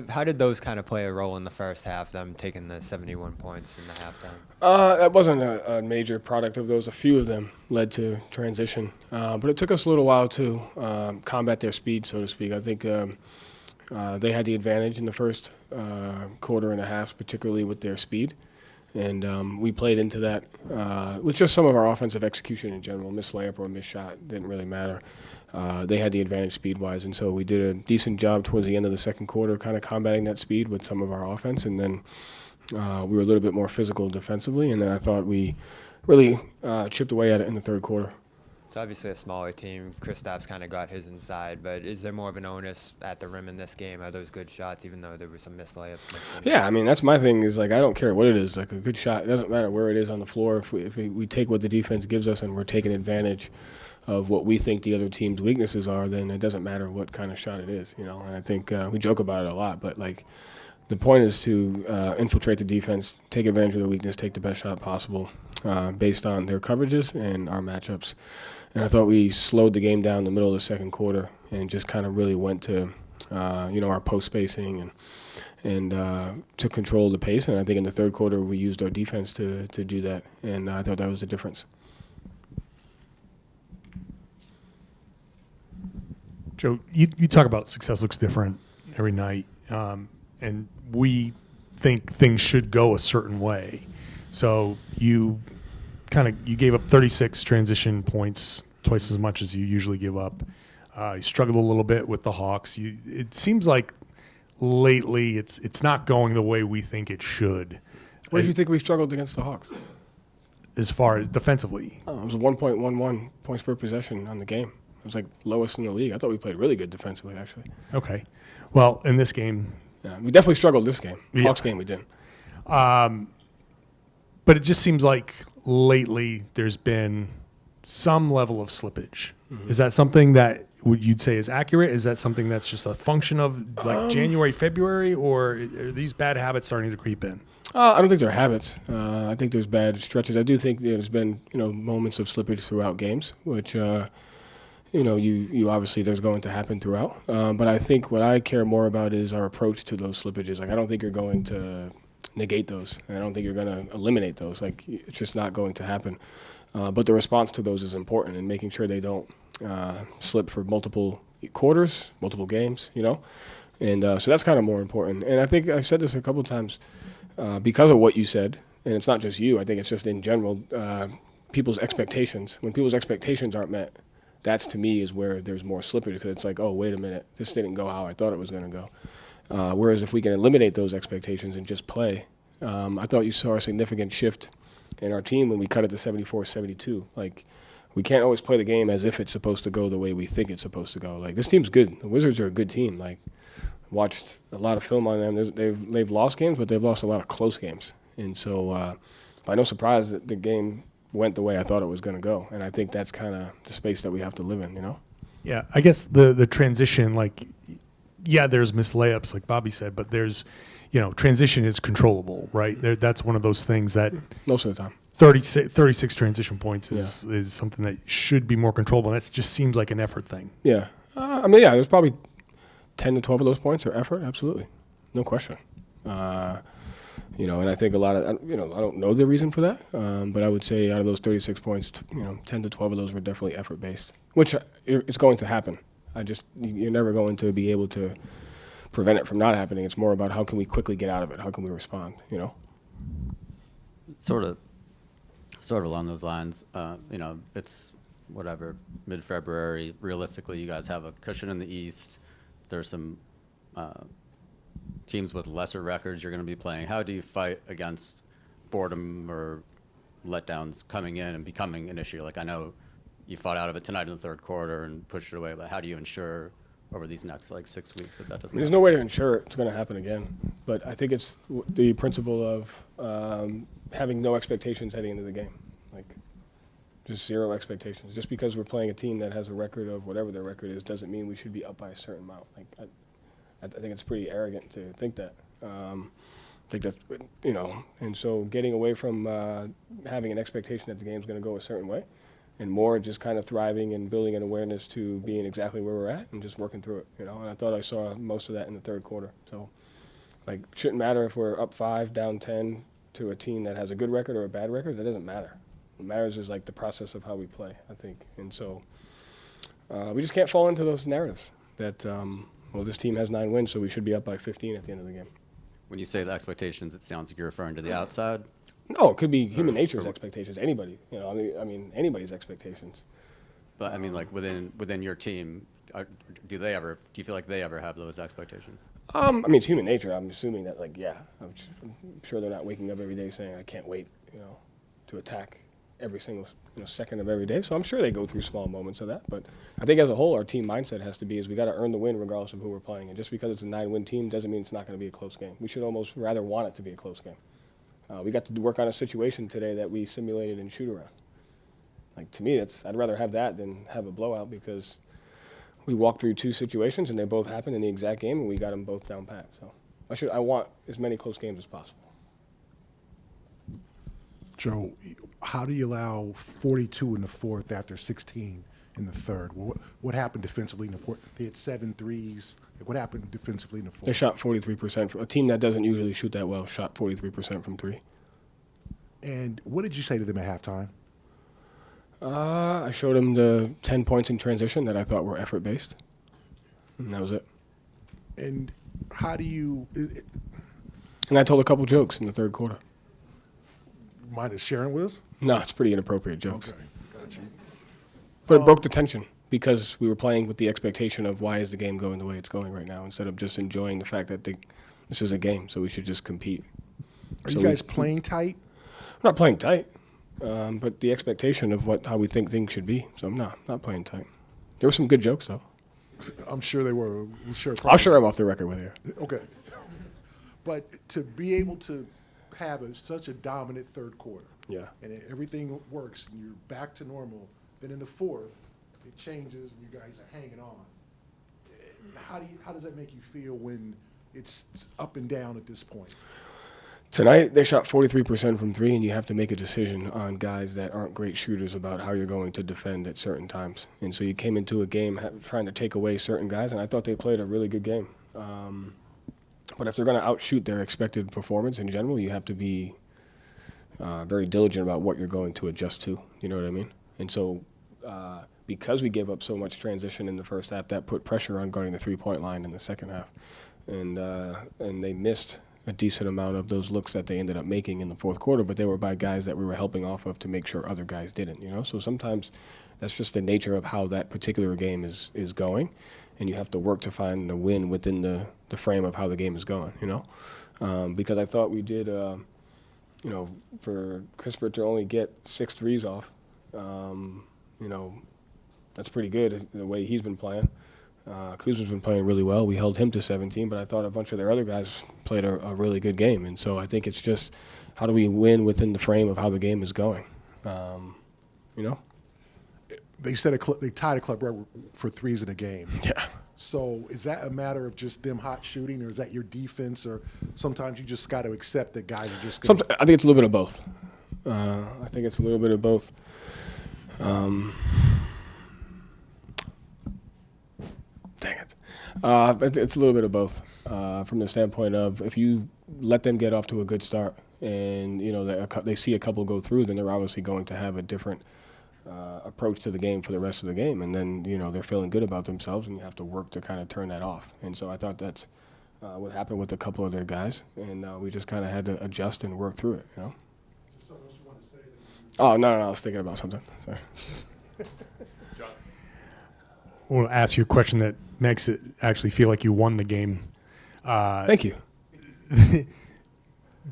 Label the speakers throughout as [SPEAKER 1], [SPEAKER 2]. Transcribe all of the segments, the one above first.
[SPEAKER 1] How did those kind of play a role in the first half, them taking the 71 points in the halftime?
[SPEAKER 2] That wasn't a major product of those. A few of them led to transition, but it took us a little while to combat their speed, so to speak. I think they had the advantage in the first quarter and a half, particularly with their speed. And we played into that with just some of our offensive execution in general. Missed layup or missed shot didn't really matter. They had the advantage speed-wise, and so we did a decent job towards the end of the second quarter kind of combating that speed with some of our offense. And then we were a little bit more physical defensively, and then I thought we really chipped away at it in the third quarter.
[SPEAKER 1] It's obviously a smaller team. Kristaps kind of got his inside, but is there more of an onus at the rim in this game? Are those good shots, even though there were some missed layups?
[SPEAKER 2] Yeah, I mean, that's my thing is, like, I don't care what it is. Like, a good shot, it doesn't matter where it is on the floor. If we take what the defense gives us and we're taking advantage of what we think the other team's weaknesses are, then it doesn't matter what kind of shot it is, you know. And I think we joke about it a lot, but, like, the point is to infiltrate the defense, take advantage of the weakness, take the best shot possible based on their coverages and our matchups. And I thought we slowed the game down in the middle of the second quarter and just kind of really went to, our post spacing and to control the pace. And I think in the third quarter we used our defense to do that. And I thought that was the difference.
[SPEAKER 3] Joe, you talk about success looks different every night, and we think things should go a certain way. So you gave up 36 transition points, twice as much as you usually give up. You struggled a little bit with the Hawks. It seems like lately it's not going the way we think it should.
[SPEAKER 2] Where do you think we struggled against the Hawks?
[SPEAKER 3] As far as defensively?
[SPEAKER 2] It was 1.11 points per possession on the game. It was like lowest in the league. I thought we played really good defensively, actually.
[SPEAKER 3] Okay. Well, in this game...
[SPEAKER 2] Yeah, we definitely struggled this game. Hawks game we didn't.
[SPEAKER 3] But it just seems like lately there's been some level of slippage. Mm-hmm. Is that something that you'd say is accurate? Is that something that's just a function of like January, February, or are these bad habits starting to creep in?
[SPEAKER 2] I don't think they're habits. I think there's bad stretches. I do think there's been moments of slippage throughout games, which you obviously there's going to happen throughout. But I think what I care more about is our approach to those slippages. Like, I don't think you're going to negate those. I don't think you're going to eliminate those. Like, it's just not going to happen. But the response to those is important, and making sure they don't slip for multiple quarters, multiple games, And so that's kind of more important. And I think I said this a couple of times because of what you said, and it's not just you. I think it's just in general, people's expectations. When people's expectations aren't met, that's to me is where there's more slippage, because it's like, oh, wait a minute, this didn't go how I thought it was going to go. Whereas if we can eliminate those expectations and just play, I thought you saw a significant shift in our team when we cut it to 74-72. Like, we can't always play the game as if it's supposed to go the way we think it's supposed to go. Like, this team's good. The Wizards are a good team. Like, watched a lot of film on them. They've lost games, but they've lost a lot of close games. And so, by no surprise that the game went the way I thought it was going to go. And I think that's kind of the space that we have to live in,
[SPEAKER 3] Yeah, I guess the transition, like, yeah, there's missed layups, like Bobby said, but there's, transition is controllable, right? That's one of those things that
[SPEAKER 2] most of the time.
[SPEAKER 3] 36 transition points is something that should be more controllable, and that just seems like an effort thing.
[SPEAKER 2] Yeah. There's probably 10 to 12 of those points are effort, absolutely. No question. And I think a lot of, I don't know the reason for that, but I would say out of those 36 points, 10 to 12 of those were definitely effort-based, which is going to happen. You're never going to be able to prevent it from not happening. It's more about how can we quickly get out of it? How can we respond,
[SPEAKER 4] Sort of along those lines, it's whatever, mid-February. Realistically, you guys have a cushion in the East. There's some teams with lesser records you're going to be playing. How do you fight against boredom or letdowns coming in and becoming an issue? Like, I know you fought out of it tonight in the third quarter and pushed it away, but how do you ensure over these next 6 weeks that doesn't
[SPEAKER 2] There's no way to ensure it's going to happen again, but I think it's the principle of having no expectations heading into the game. Like, just zero expectations. Just because we're playing a team that has a record of whatever their record is doesn't mean we should be up by a certain amount. Like, I think it's pretty arrogant to think that. I think that's, and so getting away from having an expectation that the game's going to go a certain way and more just kind of thriving and building an awareness to being exactly where we're at and just working through it, And I thought I saw most of that in the third quarter. So, shouldn't matter if we're up 5, down 10 to a team that has a good record or a bad record. That doesn't matter. What matters is the process of how we play, I think. And so we just can't fall into those narratives that, this team has 9 wins, so we should be up by 15 at the end of the game.
[SPEAKER 4] When you say the expectations, it sounds like you're referring to the outside.
[SPEAKER 2] No, it could be human nature's expectations. Anybody, anybody's expectations.
[SPEAKER 4] But I mean, within your team, do you feel like they ever have those expectations?
[SPEAKER 2] It's human nature. I'm assuming that, I'm sure they're not waking up every day saying, I can't wait, to attack every single, second of every day. So I'm sure they go through small moments of that. But I think as a whole, our team mindset has to be is we got to earn the win regardless of who we're playing. And just because it's a 9-win team doesn't mean it's not going to be a close game. We should almost rather want it to be a close game. We got to work on a situation today that we simulated in shoot-around. To me, I'd rather have that than have a blowout because we walked through 2 situations and they both happened in the exact game and we got them both down pat. So I want as many close games as possible.
[SPEAKER 5] Joe, how do you allow 42 in the fourth after 16 in the third? What happened defensively in the fourth? They had 7 threes. What happened defensively in the fourth?
[SPEAKER 2] They shot 43%. A team that doesn't usually shoot that well shot 43% from 3.
[SPEAKER 5] And what did you say to them at halftime?
[SPEAKER 2] I showed them the 10 points in transition that I thought were effort-based, and that was it.
[SPEAKER 5] And how do you
[SPEAKER 2] And I told a couple jokes in the third quarter.
[SPEAKER 5] mind us sharing with us?
[SPEAKER 2] No, it's pretty inappropriate jokes.
[SPEAKER 5] Okay, got you.
[SPEAKER 2] But it broke the tension because we were playing with the expectation of why is the game going the way it's going right now instead of just enjoying the fact that this is a game, so we should just compete.
[SPEAKER 5] Are
[SPEAKER 2] So
[SPEAKER 5] you guys playing tight?
[SPEAKER 2] We're not playing tight, but the expectation of how we think things should be. So I'm not playing tight. There were some good jokes, though.
[SPEAKER 5] I'm sure they were.
[SPEAKER 2] I'll share them off the record with you.
[SPEAKER 5] Okay. But to be able to have such a dominant third quarter,
[SPEAKER 2] Yeah.
[SPEAKER 5] and everything works, and you're back to normal, then in the fourth, it changes, and you guys are hanging on. How does that make you feel when it's up and down at this point?
[SPEAKER 2] Tonight, they shot 43% from 3, and you have to make a decision on guys that aren't great shooters about how you're going to defend at certain times. And so you came into a game trying to take away certain guys, and I thought they played a really good game. But if they're going to outshoot their expected performance in general, you have to be very diligent about what you're going to adjust to. You know what I mean? And so because we gave up so much transition in the first half, that put pressure on guarding the three-point line in the second half. And they missed a decent amount of those looks that they ended up making in the fourth quarter, but they were by guys that we were helping off of to make sure other guys didn't, So sometimes that's just the nature of how that particular game is going, and you have to work to find the win within the frame of how the game is going, Because I thought we did, for Crisper to only get 6 threes off, that's pretty good the way he's been playing. Kuzma's been playing really well. We held him to 17, but I thought a bunch of their other guys played a really good game. And so I think it's just how do we win within the frame of how the game is going,
[SPEAKER 5] They said they tied a club record for threes in a game.
[SPEAKER 2] Yeah.
[SPEAKER 5] So is that a matter of just them hot shooting, or is that your defense, or sometimes you just got to accept that guys are just going to...
[SPEAKER 2] I think it's a little bit of both. I think it's a little bit of both. Dang it. It's a little bit of both from the standpoint of if you let them get off to a good start and, they see a couple go through, then they're obviously going to have a different approach to the game for the rest of the game. And then, they're feeling good about themselves and you have to work to kind of turn that off. And so I thought that's what happened with a couple of their guys. And we just kind of had to adjust and work through it,
[SPEAKER 5] Something else you want to say?
[SPEAKER 2] Oh, no, I was thinking about something. Sorry.
[SPEAKER 3] I want to ask you a question that makes it actually feel like you won the game.
[SPEAKER 2] Thank you.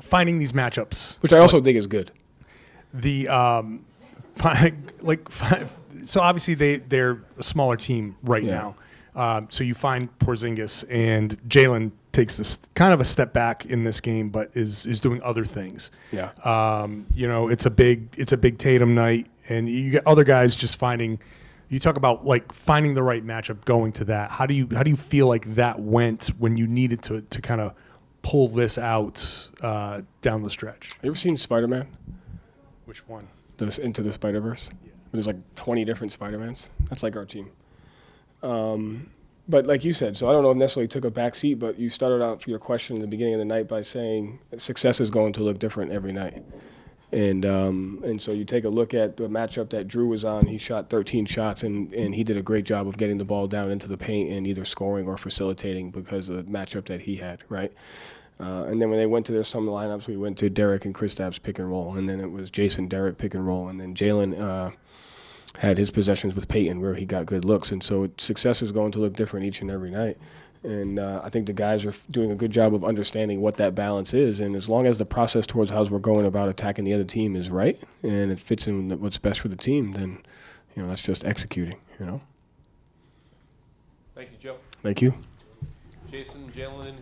[SPEAKER 3] Finding these matchups,
[SPEAKER 2] Which I also think is good.
[SPEAKER 3] So obviously they're a smaller team right now. So you find Porzingis and Jalen takes this kind of a step back in this game, but is doing other things.
[SPEAKER 2] Yeah.
[SPEAKER 3] It's a big Tatum night, and you get other guys just finding. You talk about finding the right matchup, going to that. How do you feel like that went when you needed to kind of pull this out down the stretch?
[SPEAKER 2] You ever seen Spider-Man?
[SPEAKER 3] Which one?
[SPEAKER 2] Into the Spider-Verse?
[SPEAKER 3] Yeah.
[SPEAKER 2] There's like 20 different Spider-Mans. That's like our team. But like you said, so I don't know if necessarily took a back seat, but you started out your question in the beginning of the night by saying success is going to look different every night. And so you take a look at the matchup that Drew was on. He shot 13 shots, and he did a great job of getting the ball down into the paint and either scoring or facilitating because of the matchup that he had, right? And then when they went to their some lineups, we went to Derek and Kristaps pick and roll, and then it was Jason, Derek pick and roll, and then Jalen had his possessions with Peyton where he got good looks. And so success is going to look different each and every night. And I think the guys are doing a good job of understanding what that balance is. And as long as the process towards how we're going about attacking the other team is right and it fits in what's best for the team, then, that's just executing,
[SPEAKER 6] Thank you, Joe.
[SPEAKER 2] Thank you.
[SPEAKER 6] Jason, Jalen,